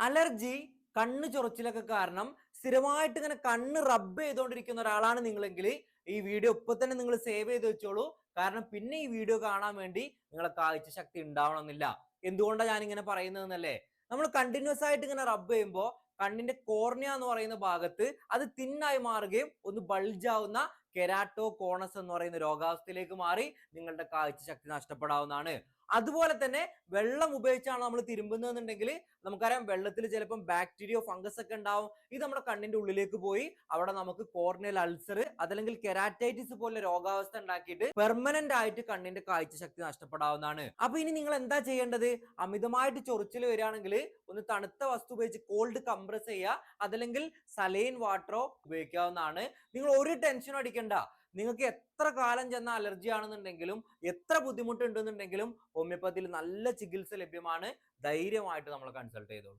Allergy, കണ്ണ് ചൊറിച്ചിലൊക്കെ കാരണം സ്ഥിരമായിട്ട് ഇങ്ങനെ കണ്ണ് റബ്ബ് ചെയ്തുകൊണ്ടിരിക്കുന്ന ഒരാളാണ് നിങ്ങളെങ്കിൽ ഈ വീഡിയോ ഇപ്പൊ തന്നെ നിങ്ങൾ സേവ് ചെയ്ത് വെച്ചോളൂ. കാരണം പിന്നെ ഈ വീഡിയോ കാണാൻ വേണ്ടി നിങ്ങളെ കാഴ്ച ശക്തി ഉണ്ടാവണമെന്നില്ല. എന്തുകൊണ്ടാണ് ഞാൻ ഇങ്ങനെ പറയുന്നതെന്നല്ലേ? നമ്മൾ കണ്ടിന്യൂസ് ആയിട്ട് ഇങ്ങനെ റബ്ബ് ചെയ്യുമ്പോൾ കണ്ണിന്റെ കോർണിയ എന്ന് പറയുന്ന ഭാഗത്ത് അത് തിന്നായി മാറുകയും ഒന്ന് ബൾജാവുന്ന കെരാട്ടോ കോണസ് എന്ന് പറയുന്ന രോഗാവസ്ഥയിലേക്ക് മാറി നിങ്ങളുടെ കാഴ്ച ശക്തി നഷ്ടപ്പെടാവുന്നതാണ്. അതുപോലെ തന്നെ വെള്ളം ഉപയോഗിച്ചാണ് നമ്മൾ തിരുമ്പുന്നതെന്നുണ്ടെങ്കിൽ നമുക്കറിയാം വെള്ളത്തിൽ ചിലപ്പം ബാക്ടീരിയോ ഫംഗസ് ഒക്കെ ഉണ്ടാവും. ഇത് നമ്മുടെ കണ്ണിന്റെ ഉള്ളിലേക്ക് പോയി അവിടെ നമുക്ക് കോർണിയൽ അൾസർ അതല്ലെങ്കിൽ കെരാറ്റൈറ്റിസ് പോലെ രോഗാവസ്ഥ ഉണ്ടാക്കിയിട്ട് പെർമനന്റ് ആയിട്ട് കണ്ണിന്റെ കാഴ്ച ശക്തി നഷ്ടപ്പെടാവുന്നതാണ്. അപ്പൊ ഇനി നിങ്ങൾ എന്താ ചെയ്യേണ്ടത്? അമിതമായിട്ട് ചൊറിച്ചിൽ വരികയാണെങ്കിൽ ഒന്ന് തണുത്ത വസ്തു ഉപയോഗിച്ച് കോൾഡ് കംപ്രസ് ചെയ്യുക, അതല്ലെങ്കിൽ സലൈൻ വാട്ടറോ ഉപയോഗിക്കാവുന്നതാണ്. നിങ്ങൾ ഒരു ടെൻഷനും അടിക്കണ്ട. നിങ്ങൾക്ക് എത്ര കാലം ചെന്ന അലർജി ആണെന്നുണ്ടെങ്കിലും എത്ര ബുദ്ധിമുട്ടുണ്ടെന്നുണ്ടെങ്കിലും ഹോമിയോപ്പതിയിൽ നല്ല ചികിത്സ ലഭ്യമാണ്. ധൈര്യമായിട്ട് നമ്മൾ കൺസൾട്ട് ചെയ്തോളൂ.